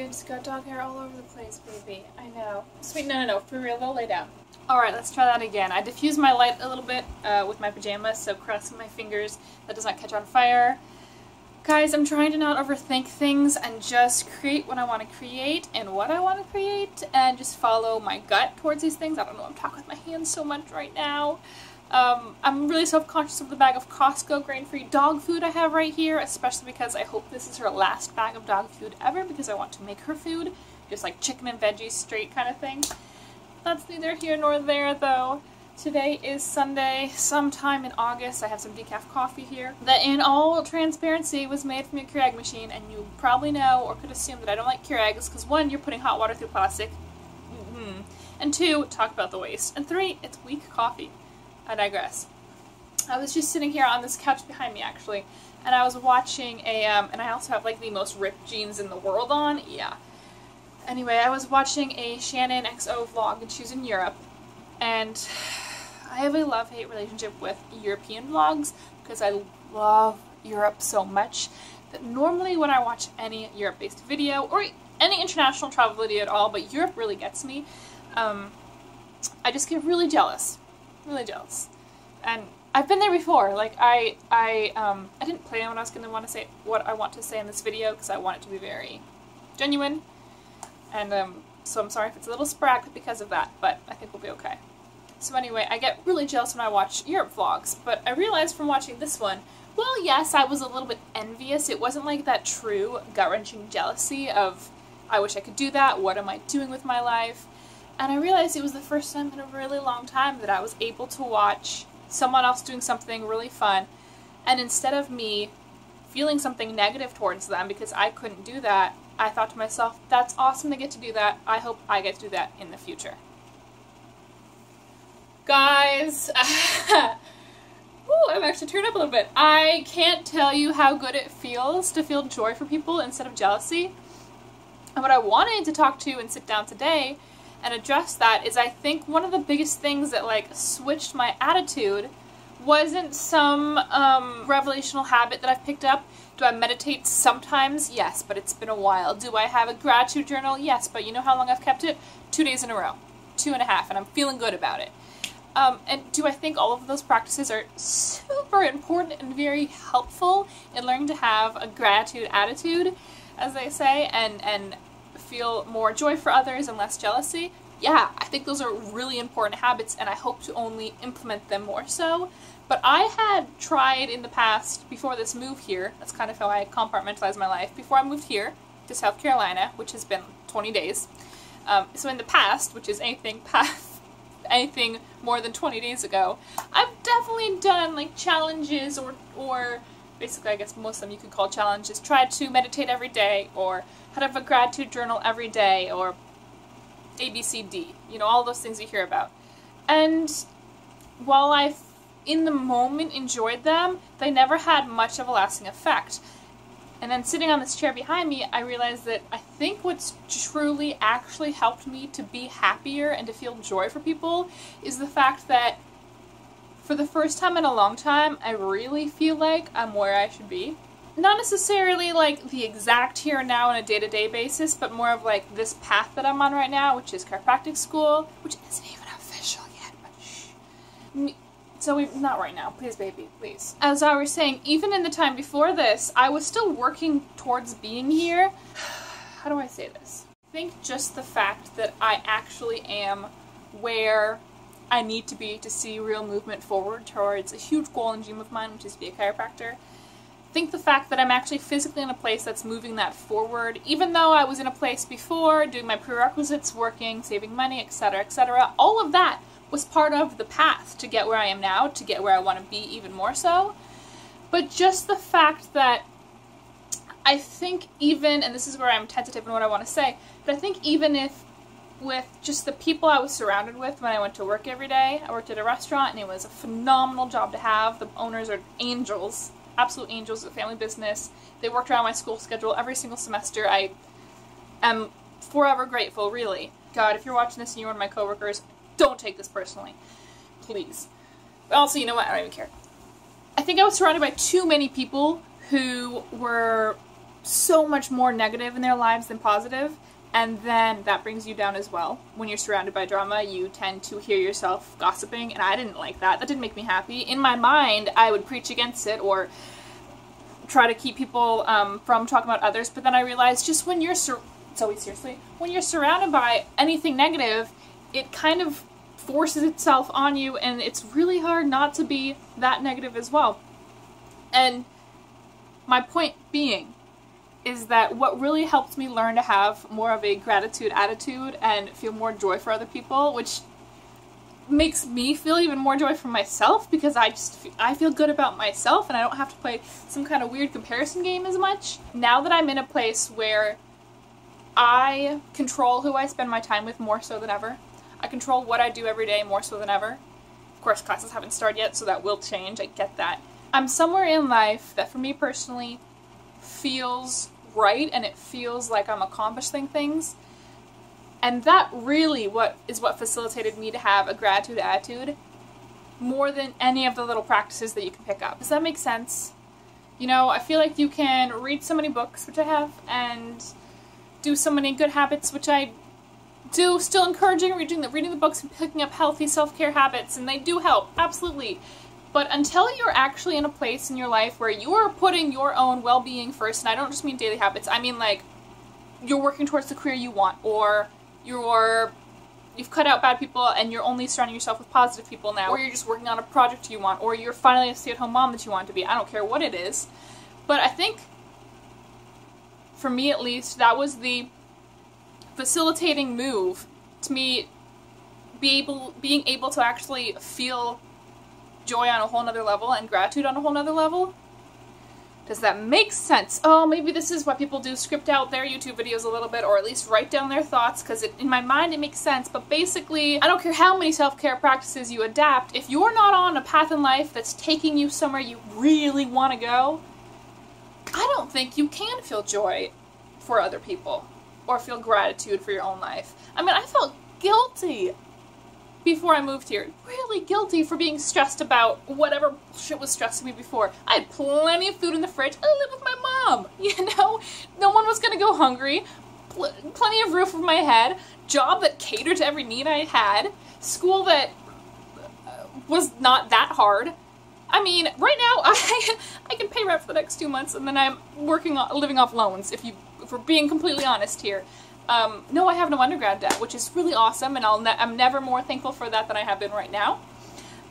babes. Got dog hair all over the place, baby. I know. Sweet, no, for real though, lay down. Alright, let's try that again. I diffused my light a little bit with my pajamas, so crossing my fingers that does not catch on fire. Guys, I'm trying to not overthink things and just create what I want to create and what I want to create and just follow my gut towards these things. I don't know, I'm talking with my hands so much right now. I'm really self-conscious of the bag of Costco grain-free dog food I have right here, especially because I hope this is her last bag of dog food ever because I want to make her food, just like chicken and veggies straight kind of thing. That's neither here nor there though. Today is Sunday, sometime in August. I have some decaf coffee here that in all transparency was made from your Keurig machine, and you probably know or could assume that I don't like Keurigs because 1, you're putting hot water through plastic, and 2, talk about the waste, and 3, it's weak coffee. I digress. I was just sitting here on this couch behind me actually, and I was watching a, and I also have like the most ripped jeans in the world on, yeah. Anyway, I was watching a Shannon XO vlog and she was in Europe, and I have a love-hate relationship with European vlogs because I love Europe so much that normally when I watch any Europe-based video or any international travel video at all, but Europe really gets me, I just get really jealous. Really jealous. And I've been there before. Like I didn't plan what I was going to want to say, what I want to say in this video because I want it to be very genuine. And so I'm sorry if it's a little sporadic because of that, but I think we'll be okay. So anyway, I get really jealous when I watch Europe vlogs, but I realized from watching this one, well, yes, I was a little bit envious. It wasn't like that true gut-wrenching jealousy of, I wish I could do that, what am I doing with my life? And I realized it was the first time in a really long time that I was able to watch someone else doing something really fun, and instead of me feeling something negative towards them because I couldn't do that, I thought to myself, that's awesome to get to do that. I hope I get to do that in the future. Guys, ooh, I'm actually turned up a little bit. I can't tell you how good it feels to feel joy for people instead of jealousy. And what I wanted to talk to and sit down today and address that is I think one of the biggest things that like switched my attitude wasn't some revelational habit that I've picked up. Do I meditate sometimes? Yes, but it's been a while. Do I have a gratitude journal? Yes, but you know how long I've kept it? 2 days in a row. 2.5, and I'm feeling good about it. And do I think all of those practices are super important and very helpful in learning to have a gratitude attitude, as they say, and feel more joy for others and less jealousy? Yeah, I think those are really important habits, and I hope to only implement them more so. But I had tried in the past, before this move here, that's kind of how I compartmentalized my life, before I moved here to South Carolina, which has been 20 days. So in the past, which is anything more than 20 days ago, I've definitely done like challenges or basically I guess most of them you could call challenges, tried to meditate every day or have a gratitude journal every day or ABCD, you know, all those things you hear about. And while I've in the moment enjoyed them, they never had much of a lasting effect. And then sitting on this chair behind me, I realized that I think what's truly actually helped me to be happier and to feel joy for people is the fact that for the first time in a long time, I really feel like I'm where I should be. Not necessarily like the exact here and now on a day-to-day basis, but more of like this path that I'm on right now, which is chiropractic school, which isn't even official yet, but shh. So not right now, please baby, please. As I was saying, even in the time before this, I was still working towards being here. How do I say this? I think just the fact that I actually am where I need to be to see real movement forward towards a huge goal and dream of mine, which is to be a chiropractor. I think the fact that I'm actually physically in a place that's moving that forward, even though I was in a place before, doing my prerequisites, working, saving money, etc., all of that was part of the path to get where I am now, to get where I want to be even more so. But just the fact that I think even, and this is where I'm tentative in what I want to say, but I think even if with just the people I was surrounded with when I went to work every day, I worked at a restaurant and it was a phenomenal job to have. The owners are angels, absolute angels, a family business. They worked around my school schedule every single semester. I am forever grateful, really. God, if you're watching this and you're one of my coworkers, don't take this personally, please. But also, you know what? I don't even care. I think I was surrounded by too many people who were so much more negative in their lives than positive, and then that brings you down as well. When you're surrounded by drama, you tend to hear yourself gossiping, and I didn't like that. That didn't make me happy. In my mind, I would preach against it or try to keep people from talking about others, but then I realized just when you're when you're surrounded by anything negative, it kind of forces itself on you, and it's really hard not to be that negative as well. And my point being is that what really helped me learn to have more of a gratitude attitude and feel more joy for other people, which makes me feel even more joy for myself, because I feel good about myself and I don't have to play some kind of weird comparison game as much. Now that I'm in a place where I control who I spend my time with more so than ever, I control what I do every day more so than ever. Of course, classes haven't started yet, so that will change, I get that. I'm somewhere in life that for me personally feels right, and it feels like I'm accomplishing things. And that really is what facilitated me to have a gratitude attitude more than any of the little practices that you can pick up. Does that make sense? You know, I feel like you can read so many books, which I have, and do so many good habits, which I do, still encouraging reading the books and picking up healthy self-care habits, and they do help, absolutely. But until you're actually in a place in your life where you're putting your own well-being first, and I don't just mean daily habits, I mean like you're working towards the career you want, or you've cut out bad people and you're only surrounding yourself with positive people now, or you're just working on a project you want, or you're finally a stay-at-home mom that you want to be. I don't care what it is. But I think, for me at least, that was the facilitating move to me being able to actually feel joy on a whole nother level and gratitude on a whole nother level. Does that make sense? Oh, maybe this is why people do script out their YouTube videos a little bit, or at least write down their thoughts, because in my mind it makes sense. But basically, I don't care how many self-care practices you adapt, if you're not on a path in life that's taking you somewhere you really want to go, I don't think you can feel joy for other people or feel gratitude for your own life. I mean, I felt guilty before I moved here. Really guilty for being stressed about whatever shit was stressing me before. I had plenty of food in the fridge. I lived with my mom, you know? No one was gonna go hungry. Plenty of roof over my head. Job that catered to every need I had. School that was not that hard. I mean, right now, I can pay rent for the next 2 months, and then I'm living off loans, if we're being completely honest here. No, I have no undergrad debt, which is really awesome, and I'm never more thankful for that than I have been right now.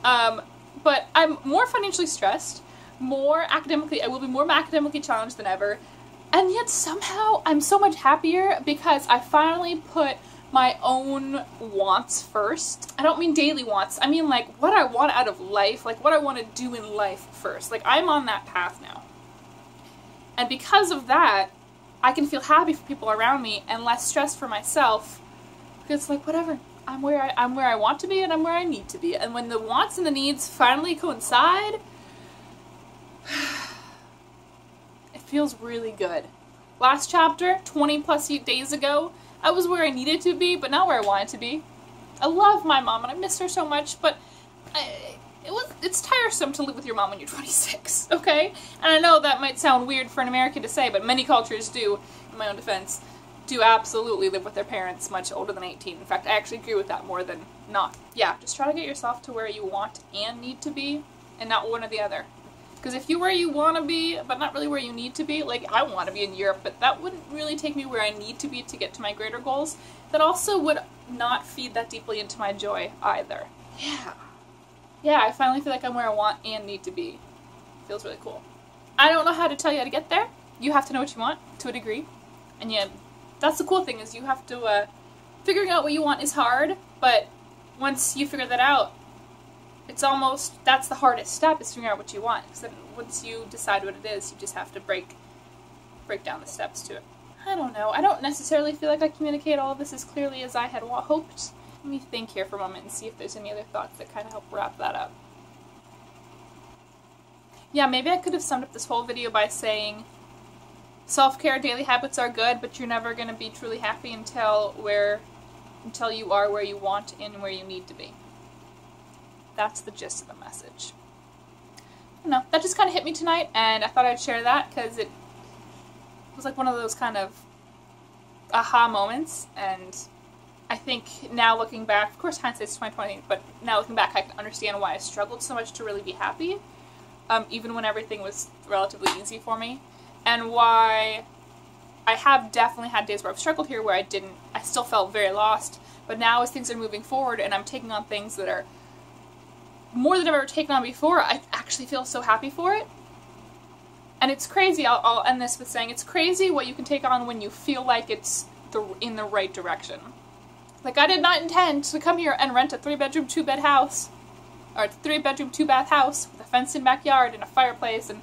But I'm more financially stressed, I will be more academically challenged than ever, and yet somehow I'm so much happier because I finally put my own wants first. I don't mean daily wants, I mean like what I want out of life, like what I want to do in life first. Like I'm on that path now. And because of that, I can feel happy for people around me and less stressed for myself, because it's like, whatever, I'm where I want to be and I'm where I need to be. And when the wants and the needs finally coincide, it feels really good. Last chapter, 20 plus days ago, I was where I needed to be, but not where I wanted to be. I love my mom and I miss her so much, but it's tiresome to live with your mom when you're 26, okay? And I know that might sound weird for an American to say, but many cultures do, in my own defense, do absolutely live with their parents much older than 18. In fact, I actually agree with that more than not. Yeah, just try to get yourself to where you want and need to be, and not one or the other. Because if you're where you want to be, but not really where you need to be, like I want to be in Europe, but that wouldn't really take me where I need to be to get to my greater goals, that also would not feed that deeply into my joy either. Yeah, I finally feel like I'm where I want and need to be. Feels really cool. I don't know how to tell you how to get there. You have to know what you want, to a degree. And yeah, that's the cool thing, is you have to, figuring out what you want is hard, but once you figure that out, it's almost, that's the hardest step, is figuring out what you want. Because then once you decide what it is, you just have to break down the steps to it. I don't know. I don't necessarily feel like I communicate all of this as clearly as I had hoped. Let me think here for a moment and see if there's any other thoughts that kind of help wrap that up. Yeah, maybe I could have summed up this whole video by saying self-care daily habits are good, but you're never going to be truly happy until you are where you want and where you need to be. That's the gist of the message. I don't know, that just kind of hit me tonight, and I thought I'd share that because was like one of those kind of aha moments, and I think now looking back, of course hindsight's 20/20, but now looking back I can understand why I struggled so much to really be happy, even when everything was relatively easy for me, and why I have definitely had days where I've struggled here where I still felt very lost, but now as things are moving forward and I'm taking on things that are more than I've ever taken on before, I actually feel so happy for it. And it's crazy, I'll end this with saying, it's crazy what you can take on when you feel like it's in the right direction. Like, I did not intend to come here and rent a 3-bedroom, 2-bed house, or a 3-bedroom, 2-bath house with a fenced-in backyard and a fireplace and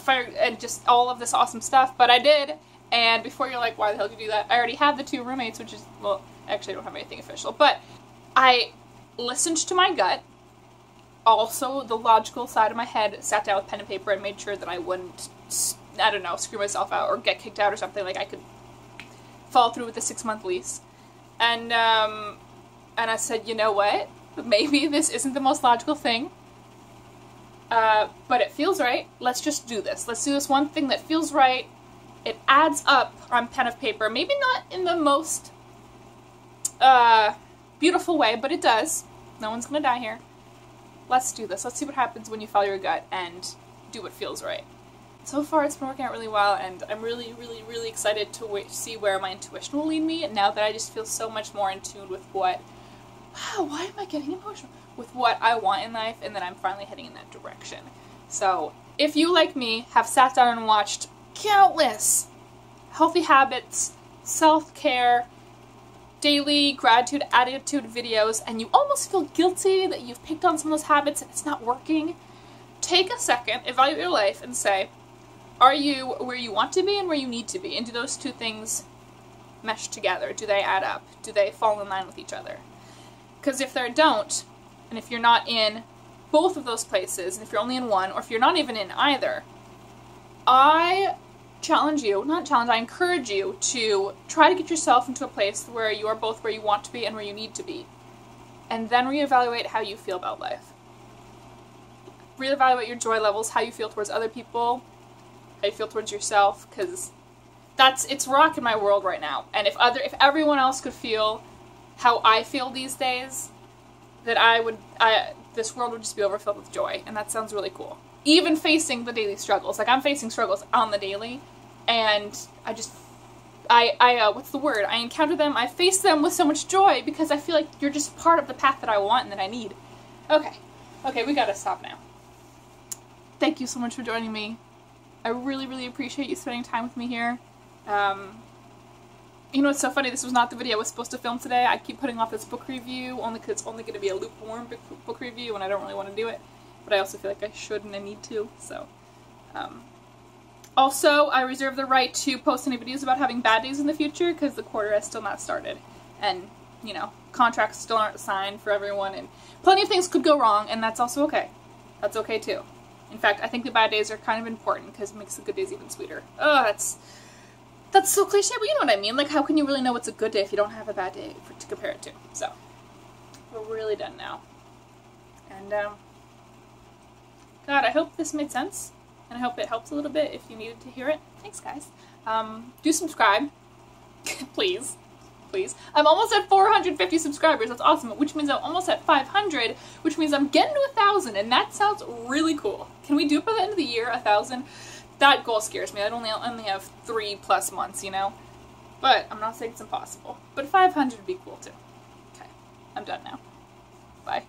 and just all of this awesome stuff, but I did. And before you're like, why the hell did you do that? I already have the 2 roommates, which is, well, actually I don't have anything official, but I listened to my gut. Also, the logical side of my head, sat down with pen and paper and made sure that I wouldn't, I don't know, screw myself out or get kicked out or something. Like, I could follow through with the 6-month lease. And I said, you know what? Maybe this isn't the most logical thing, but it feels right. Let's just do this. Let's do this one thing that feels right. It adds up on pen of paper. Maybe not in the most beautiful way, but it does. No one's gonna die here. Let's do this. Let's see what happens when you follow your gut and do what feels right. So far it's been working out really well, and I'm really, really, really excited to see where my intuition will lead me, now that I just feel so much more in tune with what, wow, why am I getting emotional? With what I want in life, and that I'm finally heading in that direction. So, if you, like me, have sat down and watched countless healthy habits, self-care, daily gratitude, attitude videos, and you almost feel guilty that you've picked on some of those habits and it's not working, take a second, evaluate your life, and say, are you where you want to be and where you need to be? And do those two things mesh together? Do they add up? Do they fall in line with each other? Because if they don't, and if you're not in both of those places, and if you're only in one, or if you're not even in either, I encourage you to try to get yourself into a place where you are both where you want to be and where you need to be. And then reevaluate how you feel about life. Reevaluate your joy levels, how you feel towards other people, how you feel towards yourself, because it's rocking my world right now. And if everyone else could feel how I feel these days, that this world would just be overfilled with joy, and that sounds really cool. Even facing the daily struggles. Like, I'm facing struggles on the daily, and what's the word? I encounter them, I face them with so much joy, because I feel like you're just part of the path that I want and that I need. Okay, we gotta stop now. Thank you so much for joining me. I really, really appreciate you spending time with me here. You know what's so funny? This was not the video I was supposed to film today. I keep putting off this book review, only because it's only going to be a lukewarm book review, and I don't really want to do it. But I also feel like I should and I need to, so. Also, I reserve the right to post any videos about having bad days in the future, because the quarter has still not started. And, you know, contracts still aren't signed for everyone, and plenty of things could go wrong, and that's also okay. That's okay, too. In fact, I think the bad days are kind of important, because it makes the good days even sweeter. Oh, that's so cliche, but you know what I mean. Like, how can you really know what's a good day if you don't have a bad day to compare it to? So, we're really done now. And, God, I hope this made sense, and I hope it helped a little bit if you needed to hear it. Thanks, guys. Do subscribe. Please. Please. I'm almost at 450 subscribers. That's awesome, which means I'm almost at 500, which means I'm getting to 1,000, and that sounds really cool. Can we do it by the end of the year, 1,000? That goal scares me. I only have 3+ months, you know? But I'm not saying it's impossible. But 500 would be cool, too. Okay. I'm done now. Bye.